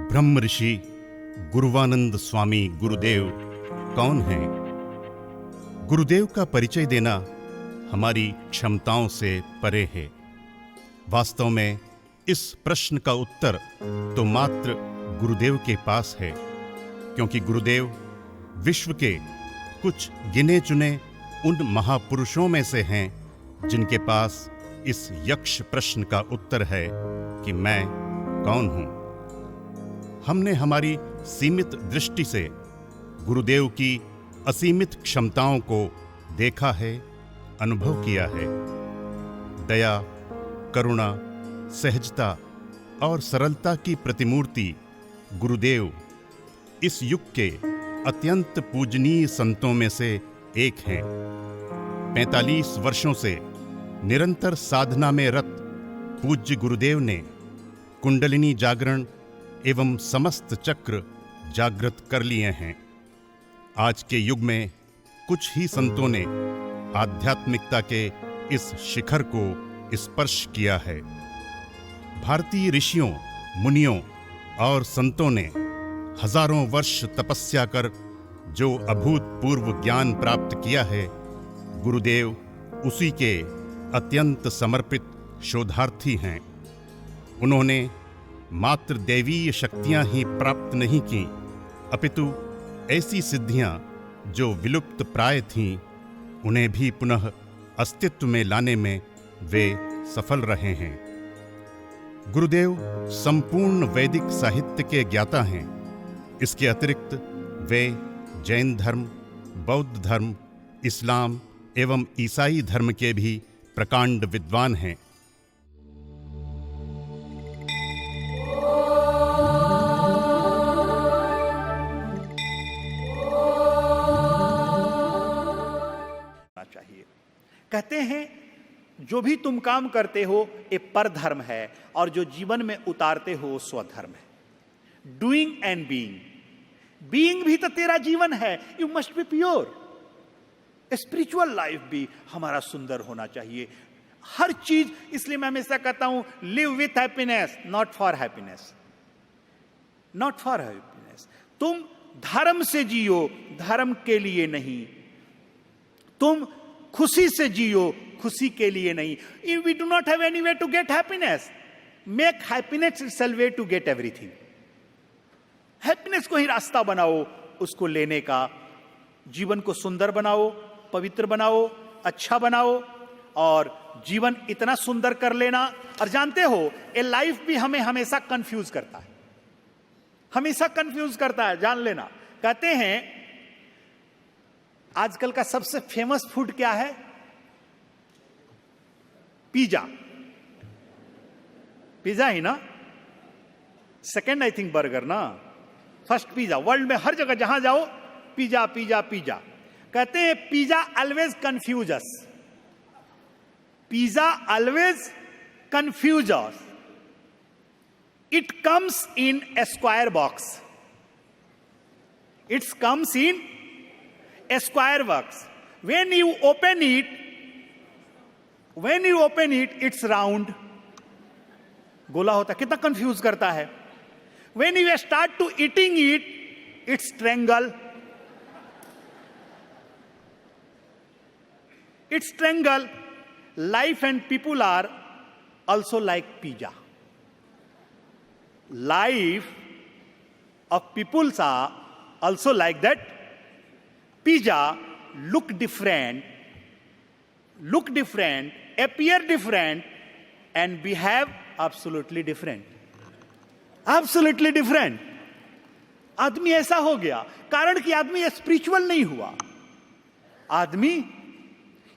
ब्रह्म ऋषि गुरुवानंद स्वामी गुरुदेव कौन हैं? गुरुदेव का परिचय देना हमारी क्षमताओं से परे है। वास्तव में इस प्रश्न का उत्तर तो मात्र गुरुदेव के पास है, क्योंकि गुरुदेव विश्व के कुछ गिने चुने उन महापुरुषों में से हैं जिनके पास इस यक्ष प्रश्न का उत्तर है कि मैं कौन हूं। हमने हमारी सीमित दृष्टि से गुरुदेव की असीमित क्षमताओं को देखा है, अनुभव किया है। दया, करुणा, सहजता और सरलता की प्रतिमूर्ति गुरुदेव इस युग के अत्यंत पूजनीय संतों में से एक हैं। 45 वर्षों से निरंतर साधना में रत पूज्य गुरुदेव ने कुंडलिनी जागरण एवं समस्त चक्र जागृत कर लिए हैं। आज के युग में कुछ ही संतों ने आध्यात्मिकता के इस शिखर को स्पर्श किया है। भारतीय ऋषियों, मुनियों और संतों ने हजारों वर्ष तपस्या कर जो अभूतपूर्व ज्ञान प्राप्त किया है, गुरुदेव उसी के अत्यंत समर्पित शोधार्थी हैं। उन्होंने मात्र दैवीय शक्तियां ही प्राप्त नहीं की, अपितु ऐसी सिद्धियां जो विलुप्त प्राय थीं, उन्हें भी पुनः अस्तित्व में लाने में वे सफल रहे हैं। गुरुदेव संपूर्ण वैदिक साहित्य के ज्ञाता हैं। इसके अतिरिक्त वे जैन धर्म, बौद्ध धर्म, इस्लाम एवं ईसाई धर्म के भी प्रकांड विद्वान हैं। कहते हैं जो भी तुम काम करते हो ये परधर्म है और जो जीवन में उतारते हो वो स्वधर्म है। डूइंग एंड बीइंग भी तो तेरा जीवन है। You must be pure. Spiritual life भी हमारा सुंदर होना चाहिए। हर चीज, इसलिए मैं हमेशा कहता हूं live with happiness, not for happiness, not for happiness. तुम धर्म से जियो, धर्म के लिए नहीं। तुम खुशी से जियो, खुशी के लिए नहीं। We do not have any way to get happiness. Make happiness itself way to get everything. Happiness को ही रास्ता बनाओ उसको लेने का। जीवन को सुंदर बनाओ, पवित्र बनाओ, अच्छा बनाओ और जीवन इतना सुंदर कर लेना। और जानते हो ये लाइफ भी हमें हमेशा कंफ्यूज करता है, हमेशा कंफ्यूज करता है, जान लेना। कहते हैं आजकल का सबसे फेमस फूड क्या है? पिज्जा। पिज्जा ही ना? सेकेंड आई थिंक बर्गर ना, फर्स्ट पिज्जा। वर्ल्ड में हर जगह जहां जाओ पिज्जा पिज्जा पिज्जा। कहते हैं pizza always confuse us. Pizza always confuse us. It comes in A square box. It comes in a square box. When you open it, it's round. गोला होता है, कितना कंफ्यूज करता है। When you start to eating it, it's triangle. It's triangle. Life and people are also like pizza. Life of peoples are also like that. Pizza look different, appear different, and behave absolutely different. Absolutely different. आदमी ऐसा हो गया कारण कि आदमी spiritual नहीं हुआ। आदमी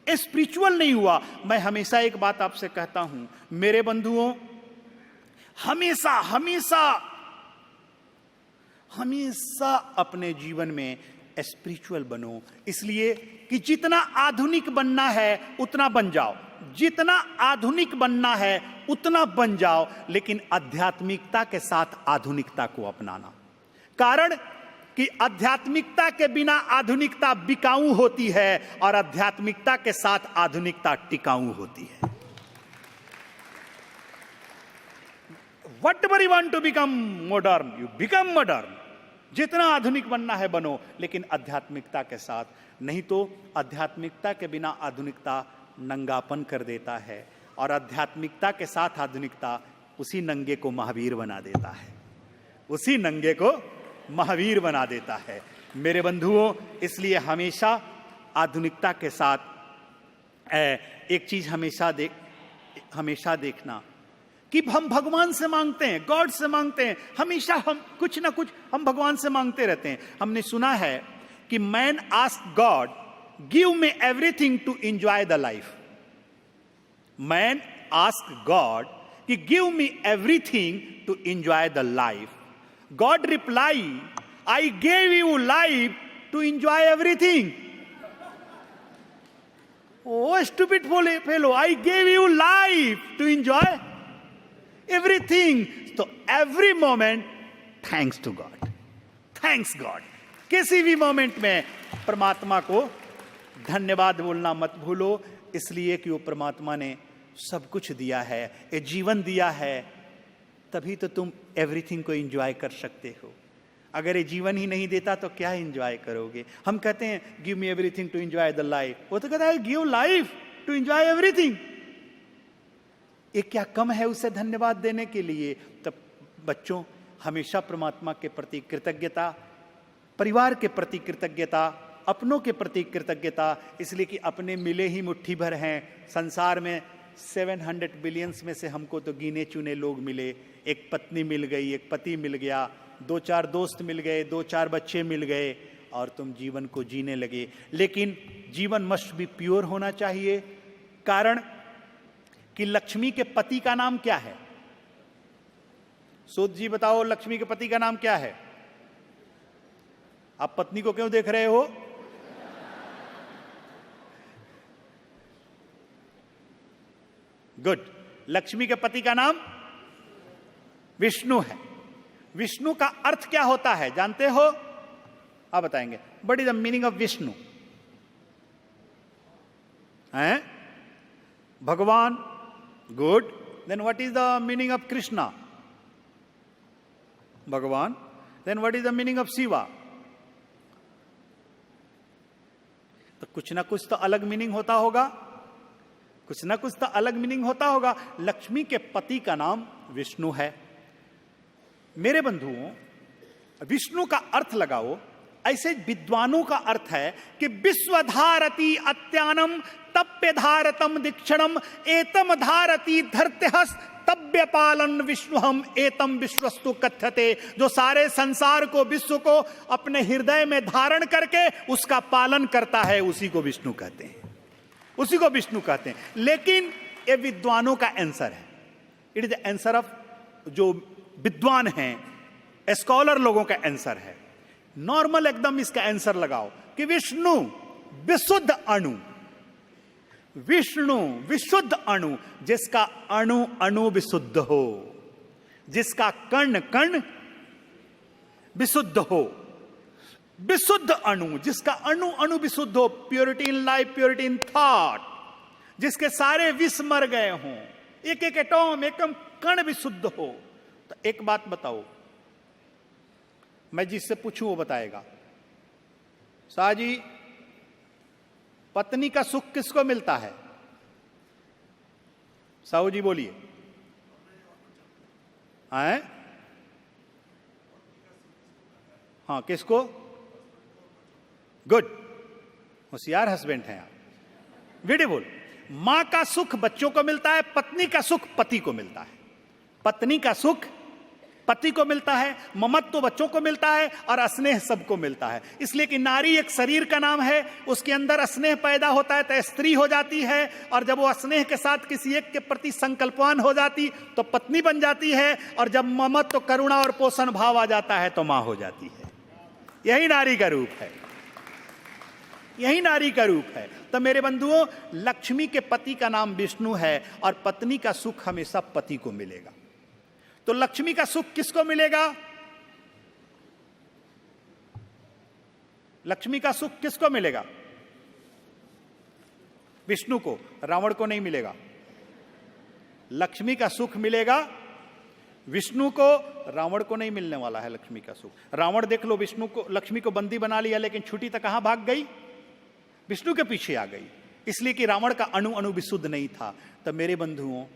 स्पिरिचुअल नहीं हुआ। मैं हमेशा एक बात आपसे कहता हूं मेरे बंधुओं, हमेशा हमेशा हमेशा अपने जीवन में स्पिरिचुअल बनो। इसलिए कि जितना आधुनिक बनना है उतना बन जाओ, जितना आधुनिक बनना है उतना बन जाओ, लेकिन आध्यात्मिकता के साथ आधुनिकता को अपनाना। कारण कि आध्यात्मिकता के बिना आधुनिकता बिकाऊ होती है और आध्यात्मिकता के साथ आधुनिकता टिकाऊ होती है। Whatever you want to become modern, you become modern. जितना आधुनिक बनना है बनो, लेकिन आध्यात्मिकता के साथ। नहीं तो आध्यात्मिकता के बिना आधुनिकता नंगापन कर देता है, और आध्यात्मिकता के साथ आधुनिकता उसी नंगे को महावीर बना देता है, उसी नंगे को महावीर बना देता है। मेरे बंधुओं, इसलिए हमेशा आधुनिकता के साथ एक चीज हमेशा देखना कि हम भगवान से मांगते हैं, गॉड से मांगते हैं, हमेशा हम कुछ ना कुछ हम भगवान से मांगते रहते हैं। हमने सुना है कि man ask God, give me everything to enjoy the life. Man ask God कि give me everything to enjoy the life. God reply, I gave you life to enjoy everything. Oh stupid fellow, I gave you life to enjoy everything. तो every moment thanks to God, thanks God. किसी भी moment में परमात्मा को धन्यवाद बोलना मत भूलो, इसलिए कि वो परमात्मा ने सब कुछ दिया है, ये जीवन दिया है, तभी तो तुम एवरीथिंग को एंजॉय कर सकते हो। अगर ये जीवन ही नहीं देता तो क्या एंजॉय करोगे? हम कहते हैं give me everything to enjoy the life, वो तो कहता है give life to enjoy everything. ये क्या कम है उसे धन्यवाद देने के लिए? तब बच्चों, हमेशा परमात्मा के प्रति कृतज्ञता, परिवार के प्रति कृतज्ञता, अपनों के प्रति कृतज्ञता, इसलिए कि अपने मिले ही मुट्ठी भर हैं। संसार में 700 बिलियंस में से हमको तो गिने चुने लोग मिले। एक पत्नी मिल गई, एक पति मिल गया, 2-4 दोस्त मिल गए, 2-4 बच्चे मिल गए, और तुम जीवन को जीने लगे। लेकिन जीवन मस्ट बी प्योर होना चाहिए। कारण कि लक्ष्मी के पति का नाम क्या है? सूत जी बताओ, लक्ष्मी के पति का नाम क्या है? आप पत्नी को क्यों देख रहे हो? गुड। लक्ष्मी के पति का नाम विष्णु है। विष्णु का अर्थ क्या होता है जानते हो? आप बताएंगे। What is the meaning of Vishnu? हैं? भगवान। गुड। Then what is the meaning of Krishna? भगवान। Then what is the meaning of Shiva? तो कुछ ना कुछ तो अलग मीनिंग होता होगा, कुछ ना कुछ तो अलग मीनिंग होता होगा। लक्ष्मी के पति का नाम विष्णु है। मेरे बंधुओं, विष्णु का अर्थ लगाओ। ऐसे विद्वानों का अर्थ है कि विश्वधारती अत्यानम तप्य धारतम दीक्षणम एतम धारती धर्त्यहस तब्य पालन विष्णुहम एतम विश्वस्तु कथ्यते। जो सारे संसार को, विश्व को अपने हृदय में धारण करके उसका पालन करता है, उसी को विष्णु कहते हैं, उसी को विष्णु कहते हैं। लेकिन ये विद्वानों का आंसर है। It is the answer of जो विद्वान हैं, स्कॉलर लोगों का आंसर है। नॉर्मल एकदम इसका आंसर लगाओ कि विष्णु विशुद्ध अणु, विष्णु विशुद्ध अणु, जिसका अणु अणु विशुद्ध हो, जिसका कण कण विशुद्ध हो, विशुद्ध अणु, जिसका अणु अणु विशुद्ध हो, purity in life, purity in thought, जिसके सारे विष मर गए हों, एक एक एटॉम, एक कण विशुद्ध हो। तो एक बात बताओ, मैं जिससे पूछूं वो बताएगा। शाह जी, पत्नी का सुख किसको मिलता है? साहू जी बोलिए। हैं? हाँ, किसको? गुड, होशियार हस्बैंड हैं आप, ब्यूटीफुल। मां का सुख बच्चों को मिलता है, पत्नी का सुख पति को मिलता है। पत्नी का सुख पति को मिलता है, ममत्व तो बच्चों को मिलता है, और स्नेह सबको मिलता है। इसलिए कि नारी एक शरीर का नाम है, उसके अंदर स्नेह पैदा होता है तो स्त्री हो जाती है, और जब वो स्नेह के साथ किसी एक के प्रति संकल्पवान हो जाती तो पत्नी बन जाती है, और जब ममत्व तो करुणा और पोषण भाव आ जाता है तो मां हो जाती है। यही नारी का रूप है, यही नारी का रूप है। तो मेरे बंधुओं, लक्ष्मी के पति का नाम विष्णु है, और पत्नी का सुख हमेशा पति को मिलेगा। तो लक्ष्मी का सुख किसको मिलेगा? लक्ष्मी का सुख किसको मिलेगा? विष्णु को, रावण को नहीं मिलेगा। लक्ष्मी का सुख मिलेगा विष्णु को, रावण को नहीं मिलने वाला है लक्ष्मी का सुख। रावण देख लो, विष्णु को, लक्ष्मी को बंदी बना लिया, लेकिन छुट्टी तक कहां भाग गई? विष्णु के पीछे आ गई, इसलिए कि रावण का अणु अणु विशुद्ध नहीं था। तब मेरे बंधुओं,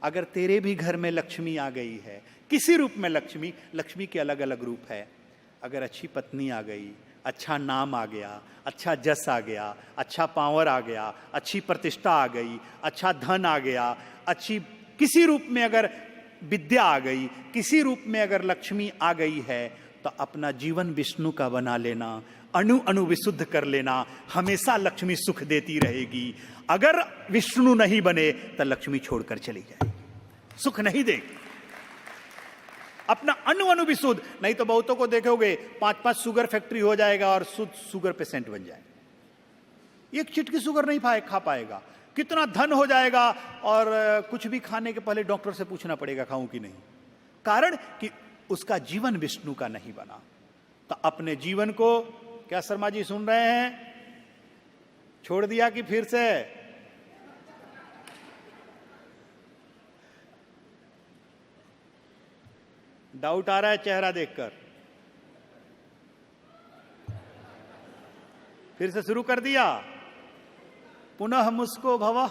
अगर तेरे भी घर में लक्ष्मी आ गई है, किसी रूप में लक्ष्मी, लक्ष्मी के अलग अलग रूप है, अगर अच्छी पत्नी आ गई, अच्छा नाम आ गया, अच्छा जस आ गया, अच्छा पावर आ गया, अच्छी प्रतिष्ठा आ गई, अच्छा धन आ गया, अच्छी किसी रूप में अगर विद्या आ गई, किसी रूप में अगर लक्ष्मी आ गई है, तो अपना जीवन विष्णु का बना लेना, अणु अणु विशुद्ध कर लेना, हमेशा लक्ष्मी सुख देती रहेगी। अगर विष्णु नहीं बने तो लक्ष्मी छोड़कर चली जाएगी, सुख नहीं देगी। अपना अणु अणु विशुद्ध, नहीं तो बहुतों को देखोगे 5-5 शुगर फैक्ट्री हो जाएगा और शुद्ध शुगर पेशेंट बन जाए, एक चिटकी शुगर नहीं खा पाएगा, कितना धन हो जाएगा और कुछ भी खाने के पहले डॉक्टर से पूछना पड़ेगा खाऊं कि नहीं, कारण कि उसका जीवन विष्णु का नहीं बना। तो अपने जीवन को, क्या शर्मा जी सुन रहे हैं, छोड़ दिया कि फिर से? डाउट आ रहा है चेहरा देखकर? फिर से शुरू कर दिया? पुनः मुस्को भव।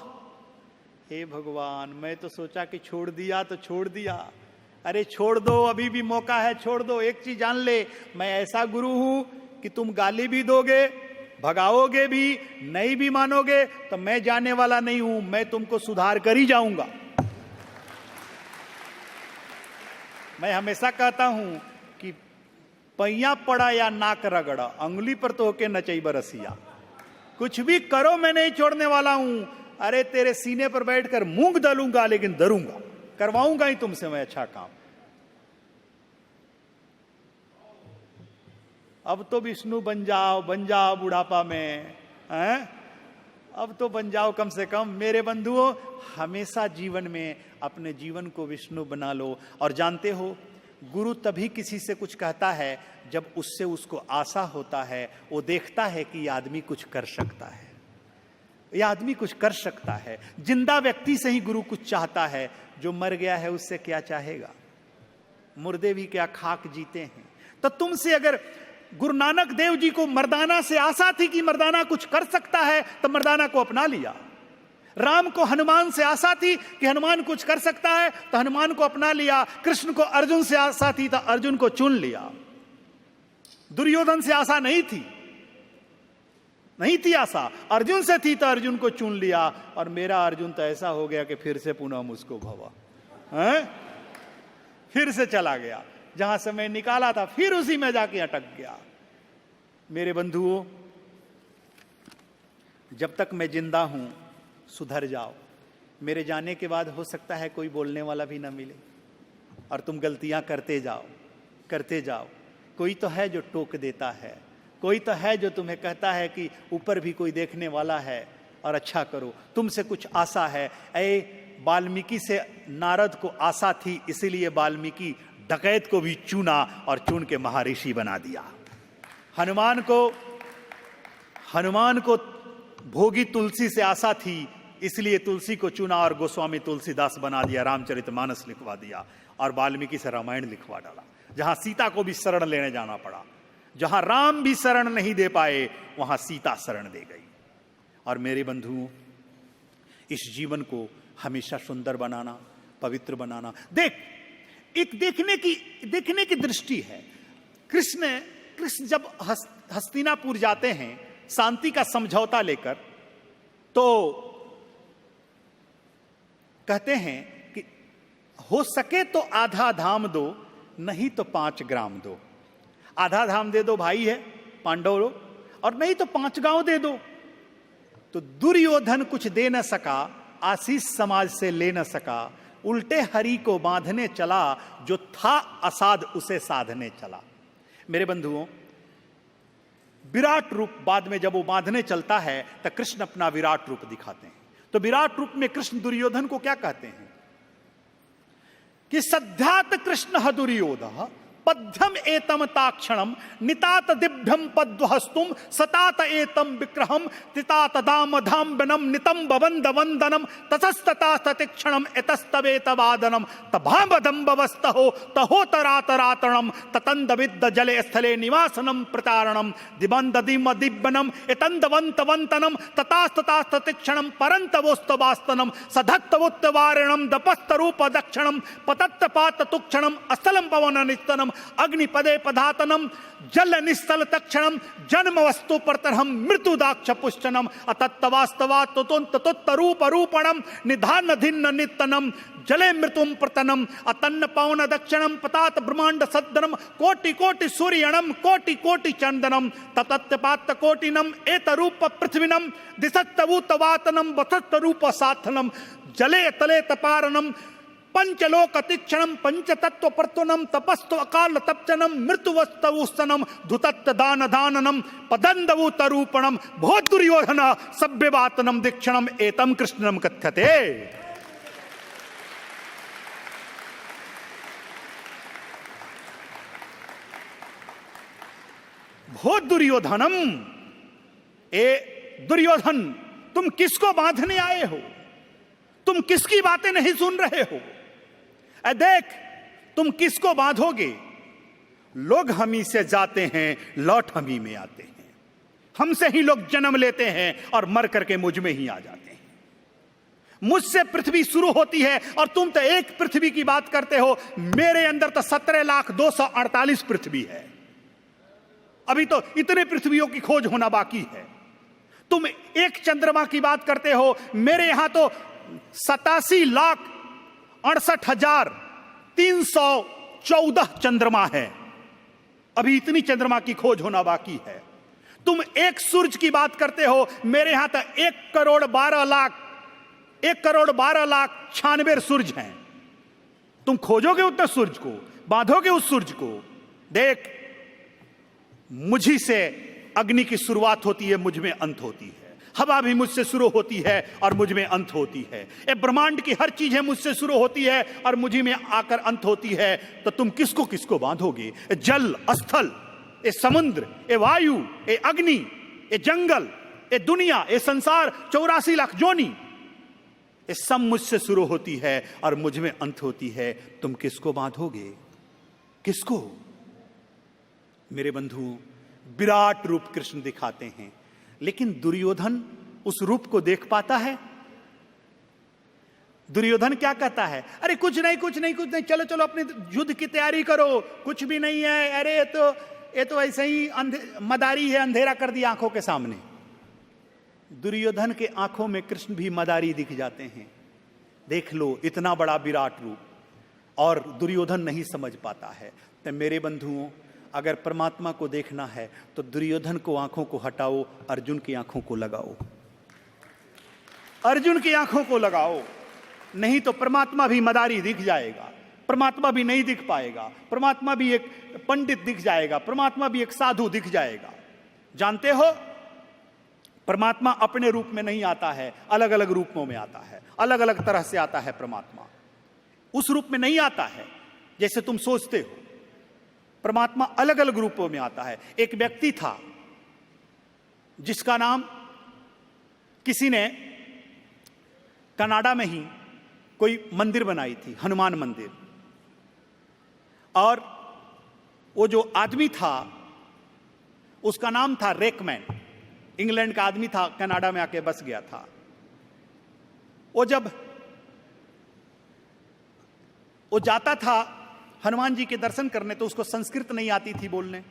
हे भगवान, मैं तो सोचा कि छोड़ दिया तो छोड़ दिया। अरे छोड़ दो, अभी भी मौका है, छोड़ दो। एक चीज जान ले, मैं ऐसा गुरु हूं कि तुम गाली भी दोगे, भगाओगे भी, नहीं भी मानोगे तो मैं जाने वाला नहीं हूं, मैं तुमको सुधार कर ही जाऊंगा। मैं हमेशा कहता हूं कि पैया पड़ा या नाक रगड़ा, अंगुली पर तो होके नचई बरसिया। कुछ भी करो, मैं नहीं छोड़ने वाला हूं। अरे तेरे सीने पर बैठकर मूंग दलूंगा, लेकिन दरूंगा, करवाऊंगा ही तुमसे मैं अच्छा काम। अब तो विष्णु बन जाओ बुढ़ापा में, हैं? अब तो बन जाओ कम से कम। मेरे बंधुओं, हमेशा जीवन में अपने जीवन को विष्णु बना लो। और जानते हो, गुरु तभी किसी से कुछ कहता है जब उससे उसको आशा होता है, वो देखता है कि यह आदमी कुछ कर सकता है, यह आदमी कुछ कर सकता है। जिंदा व्यक्ति से ही गुरु कुछ चाहता है, जो मर गया है उससे क्या चाहेगा? मुर्दे भी क्या खाक जीते हैं। तो तुमसे अगर गुरु नानक देव जी को मर्दाना से आशा थी कि मर्दाना कुछ कर सकता है, तो मर्दाना को अपना लिया। राम को हनुमान से आशा थी कि हनुमान कुछ कर सकता है, तो हनुमान को अपना लिया। कृष्ण को अर्जुन से आशा थी तो अर्जुन को चुन लिया। दुर्योधन से आशा नहीं थी आशा, अर्जुन से थी तो अर्जुन को चुन लिया। और मेरा अर्जुन तो ऐसा हो गया कि फिर से पुनः मुझको भवा, फिर से चला गया, जहां से मैं निकाला था फिर उसी में जाके अटक गया। मेरे बंधुओं, जब तक मैं जिंदा हूं, सुधर जाओ। मेरे जाने के बाद हो सकता है कोई बोलने वाला भी ना मिले, और तुम गलतियां करते जाओ। कोई तो है जो टोक देता है, कोई तो है जो तुम्हें कहता है कि ऊपर भी कोई देखने वाला है और अच्छा करो, तुमसे कुछ आशा है। वाल्मीकि से नारद को आशा थी, इसीलिए वाल्मीकि डकैत को भी चुना और चुन के महर्षि बना दिया। हनुमान को भोगी तुलसी से आशा थी, इसलिए तुलसी को चुना और गोस्वामी तुलसीदास बना दिया, रामचरितमानस लिखवा दिया, और वाल्मीकि से रामायण लिखवा डाला। जहां सीता को भी शरण लेने जाना पड़ा, जहां राम भी शरण नहीं दे पाए, वहां सीता शरण दे गई। और मेरे बंधुओं, इस जीवन को हमेशा सुंदर बनाना, पवित्र बनाना। एक देखने की दृष्टि है। कृष्ण जब हस्तिनापुर जाते हैं शांति का समझौता लेकर, तो कहते हैं कि हो सके तो आधा धाम दो, नहीं तो 5 ग्राम दो। आधा धाम दे दो, भाई है पांडव लोग, और नहीं तो 5 गांव दे दो। तो दुर्योधन कुछ दे न सका, आशीष समाज से ले न सका, उल्टे हरि को बांधने चला, जो था असाध उसे साधने चला। मेरे बंधुओं, विराट रूप बाद में जब वो बांधने चलता है तो कृष्ण अपना विराट रूप दिखाते हैं। तो विराट रूप में कृष्ण दुर्योधन को क्या कहते हैं कि सध्यात कृष्ण दुर्योधन पद्यम एतम ताक्षणम नितात दिभ्यम पद्वहस्तुम सतात एतम विग्रहम तितात दाम धाम्बनम नितम बवंद वंदनम ततस्तता ततिक्षणम एतस्तवेत वादनम तभामदम बवस्तहो तहोतरातरातणम ततंद विद्द जले स्थले निवासनम प्रतारणम दिबंद दिम दिब्बनम एतंदवंत वंतनम ततास्ततास्त तिक्षणम परंतवोस्तवास्तनम सधत्तवोत्तवारणम दपस्तरूप दक्षिणम पतत्तपात तुक्षणम अस्थलम पवन निस्तनम अग्निपदे पदातनम जल निस्तल तक्षणम जन्म वस्तु परतरहम मृत्युदाक्ष पुष्टनम अतत्तवास्तवा ततोत्तरूप रूपणम निधान धिन्न नितनम जले मृत्युम प्रतनम अतन्न पवन दक्षिणम पतात ब्रह्मांड सद्दनम कोटि कोटि सूर्यणम कोटि कोटि चंदनम ततत्पात कोटिनम एत रूप पृथ्वीनम दिसत्तवूत वातनम वसत्त रूप साथनम जले तले तपारणम पंचलोक तीक्षणम पंचतत्व प्रतुनम तपस्तु अकाल तपचनम मृत्युवस्तवुस्तनम धुतत्त दान दाननम पदंदवूत रूपणम बहुत दुर्योधन सभ्यवातनम दीक्षणम एतम कृष्णम कथ्यते। बहुत दुर्योधनम, ए दुर्योधन तुम किसको बांधने आए हो? तुम किसकी बातें नहीं सुन रहे हो? देख तुम किसको बांधोगे? लोग हमी से जाते हैं, लौट हमी में आते हैं। हमसे ही लोग जन्म लेते हैं और मर करके मुझ में ही आ जाते हैं। मुझसे पृथ्वी शुरू होती है और तुम तो एक पृथ्वी की बात करते हो। मेरे अंदर तो 17,248 पृथ्वी है। अभी तो इतने पृथ्वियों की खोज होना बाकी है। तुम एक चंद्रमा की बात करते हो, मेरे यहां तो 87,68,314 चंद्रमा है। अभी इतनी चंद्रमा की खोज होना बाकी है। तुम एक सूरज की बात करते हो, मेरे यहां तो 1,12,96,000 सूरज हैं। तुम खोजोगे उतना सूरज को, बांधोगे उस सूरज को। देख मुझी से अग्नि की शुरुआत होती है, मुझ में अंत होती है। हवा भी मुझसे शुरू होती है और मुझ में अंत होती है। ये ब्रह्मांड की हर चीज है मुझसे शुरू होती है और मुझी में आकर अंत होती है। तो तुम किसको किसको बांधोगे? जल, स्थल, ये समुद्र, ये वायु, ये अग्नि, ये जंगल, ये दुनिया, ये संसार, 84 लाख जोनी, ये सब मुझसे शुरू होती है और मुझ में अंत होती है। तुम किसको बांधोगे? किसको? मेरे बंधुओं, विराट रूप कृष्ण दिखाते हैं, लेकिन दुर्योधन उस रूप को देख पाता है? दुर्योधन क्या कहता है? अरे कुछ नहीं, चलो चलो अपने युद्ध की तैयारी करो, कुछ भी नहीं है। अरे ये तो ऐसे ही मदारी है, अंधेरा कर दिया आंखों के सामने। दुर्योधन के आंखों में कृष्ण भी मदारी दिख जाते हैं। देख लो, इतना बड़ा विराट रूप, और दुर्योधन नहीं समझ पाता है। तो मेरे बंधुओं, अगर परमात्मा को देखना है तो दुर्योधन को आंखों को हटाओ, अर्जुन की आंखों को लगाओ। अर्जुन की आंखों को लगाओ, नहीं तो परमात्मा भी मदारी दिख जाएगा, परमात्मा भी नहीं दिख पाएगा, परमात्मा भी एक पंडित दिख जाएगा, परमात्मा भी एक साधु दिख जाएगा। जानते हो, परमात्मा अपने रूप में नहीं आता है, अलग अलग रूपों में आता है, अलग अलग तरह से आता है। परमात्मा उस रूप में नहीं आता है जैसे तुम सोचते हो। परमात्मा अलग अलग रूपों में आता है। एक व्यक्ति था जिसका नाम, किसी ने कनाडा में ही कोई मंदिर बनाई थी, हनुमान मंदिर, और वो जो आदमी था उसका नाम था रेकमैन। इंग्लैंड का आदमी था, कनाडा में आके बस गया था। वो जब वो जाता था हनुमान जी के दर्शन करने, तो उसको संस्कृत नहीं आती थी बोलने,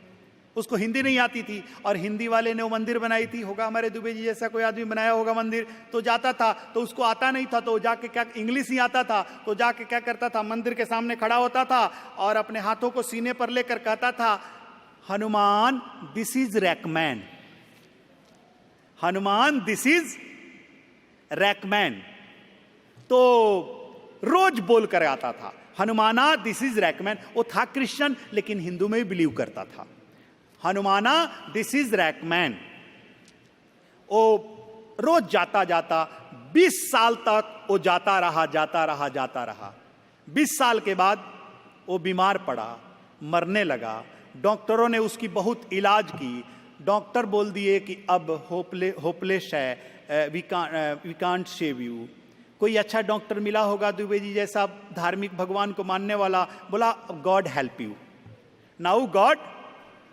उसको हिंदी नहीं आती थी, और हिंदी वाले ने वो मंदिर बनाई थी, होगा हमारे दुबे जी जैसा कोई आदमी बनाया होगा मंदिर। तो जाता था तो उसको आता नहीं था, तो जाके क्या, इंग्लिश ही आता था, तो जाके क्या करता था, मंदिर के सामने खड़ा होता था और अपने हाथों को सीने पर लेकर कहता था, Hanuman this is Rackman, Hanuman this is Rackman. तो रोज बोल कर आता था, हनुमाना दिस इज रैकमैन। वो था क्रिश्चियन, लेकिन हिंदू में भी बिलीव करता था। हनुमाना दिस इज रैकमैन। वो रोज जाता जाता 20 साल तक वो जाता रहा। 20 साल के बाद वो बीमार पड़ा, मरने लगा। डॉक्टरों ने उसकी बहुत इलाज की, डॉक्टर बोल दिए कि अब होपलेस है, वी कांट सेव यू। कोई अच्छा डॉक्टर मिला होगा दुबे जी जैसा धार्मिक, भगवान को मानने वाला, बोला God help you. Now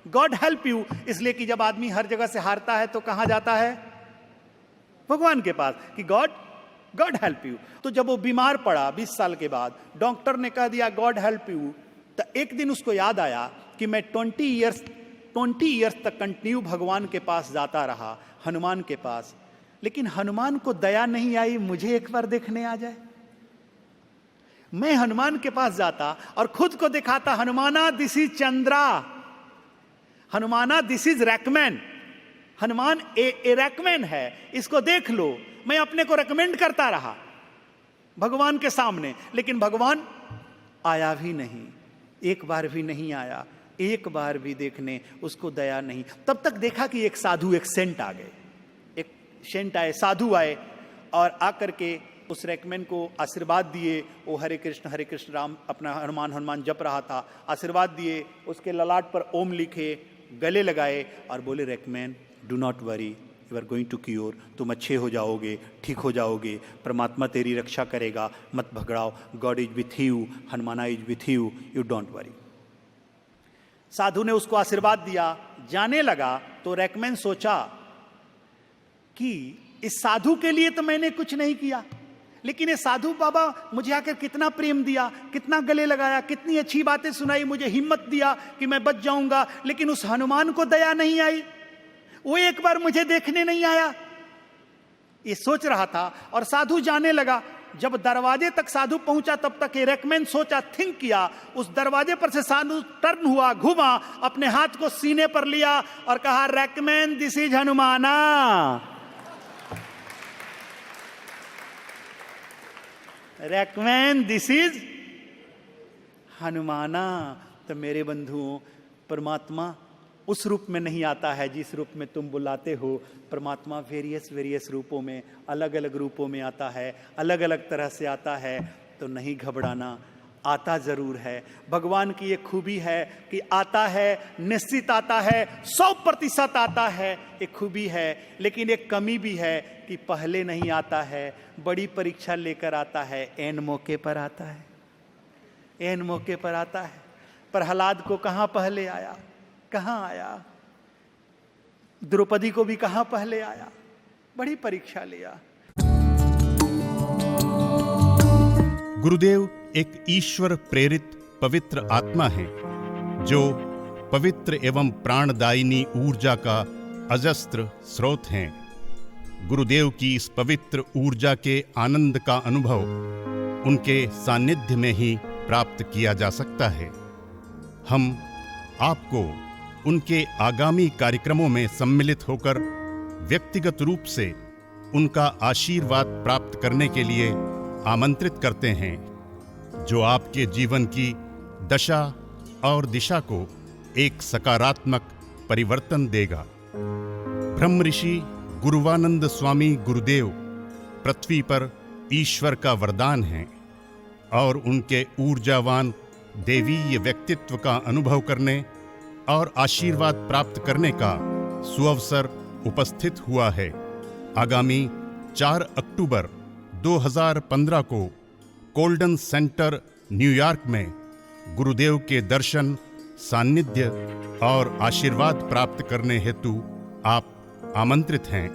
God help you, इसलिए कि जब आदमी हर जगह से हारता है तो कहां जाता है? भगवान के पास, कि गॉड हेल्प यू। तो जब वो बीमार पड़ा 20 साल के बाद, डॉक्टर ने कह दिया गॉड हेल्प यू, तो एक दिन उसको याद आया कि मैं 20 ईयर्स तक कंटिन्यू भगवान के पास जाता रहा, हनुमान के पास, लेकिन हनुमान को दया नहीं आई मुझे एक बार देखने आ जाए। मैं हनुमान के पास जाता और खुद को दिखाता, Hanumana this is Chandra, Hanumana this is Rackman, Hanuman ए रैकमैन है, इसको देख लो। मैं अपने को रेकमेंड करता रहा भगवान के सामने, लेकिन भगवान आया भी नहीं, एक बार भी नहीं आया, एक बार भी देखने उसको दया नहीं। तब तक देखा कि एक साधु, एक सेंट आ गए, एक सेंट आए, साधु आए और आकर के उस रेकमैन को आशीर्वाद दिए। वो हरे कृष्ण राम अपना हनुमान जप रहा था, आशीर्वाद दिए, उसके ललाट पर ओम लिखे, गले लगाए और बोले Reckman do not worry, you are going to cure, तुम अच्छे हो जाओगे, ठीक हो जाओगे, परमात्मा तेरी रक्षा करेगा, मत भगड़ाओ, God is with you, Hanumana is with you, you don't worry. साधु ने उसको आशीर्वाद दिया, जाने लगा तो रेकमैन सोचा कि इस साधु के लिए तो मैंने कुछ नहीं किया, लेकिन ये साधु बाबा मुझे आकर कितना प्रेम दिया, कितना गले लगाया, कितनी अच्छी बातें सुनाई, मुझे हिम्मत दिया कि मैं बच जाऊंगा, लेकिन उस हनुमान को दया नहीं आई, वो एक बार मुझे देखने नहीं आया। ये सोच रहा था और साधु जाने लगा। जब दरवाजे तक साधु पहुंचा तब तक ये रेकमैन सोचा, थिंक किया, उस दरवाजे पर से साधु टर्न हुआ, घुमा, अपने हाथ को सीने पर लिया और कहा Reckman this is Hanumana. Reckman this is Hanumana. तो मेरे बंधुओं, परमात्मा उस रूप में नहीं आता है जिस रूप में तुम बुलाते हो। परमात्मा वेरियस रूपों में, अलग अलग रूपों में आता है, अलग अलग तरह से आता है। तो नहीं घबराना, आता जरूर है। भगवान की एक खूबी है कि आता है, निश्चित आता है, 100% आता है, एक खूबी है। लेकिन एक कमी भी है कि पहले नहीं आता है, बड़ी परीक्षा लेकर आता है, एन मौके पर आता है, एन मौके पर आता है। प्रहलाद को कहां पहले आया, कहां आया, द्रौपदी को भी कहां पहले आया, बड़ी परीक्षा लिया। गुरुदेव एक ईश्वर प्रेरित पवित्र आत्मा है जो पवित्र एवं प्राणदायिनी ऊर्जा का अजस्त्र स्रोत हैं। गुरुदेव की इस पवित्र ऊर्जा के आनंद का अनुभव उनके सानिध्य में ही प्राप्त किया जा सकता है। हम आपको उनके आगामी कार्यक्रमों में सम्मिलित होकर व्यक्तिगत रूप से उनका आशीर्वाद प्राप्त करने के लिए आमंत्रित करते हैं, जो आपके जीवन की दशा और दिशा को एक सकारात्मक परिवर्तन देगा। ब्रह्म ऋषि गुरुवानंद स्वामी गुरुदेव पृथ्वी पर ईश्वर का वरदान हैं और उनके ऊर्जावान देवीय व्यक्तित्व का अनुभव करने और आशीर्वाद प्राप्त करने का सुअवसर उपस्थित हुआ है। आगामी 4 अक्टूबर 2015 को कोल्डन सेंटर न्यूयॉर्क में गुरुदेव के दर्शन, सानिध्य और आशीर्वाद प्राप्त करने हेतु आप आमंत्रित हैं।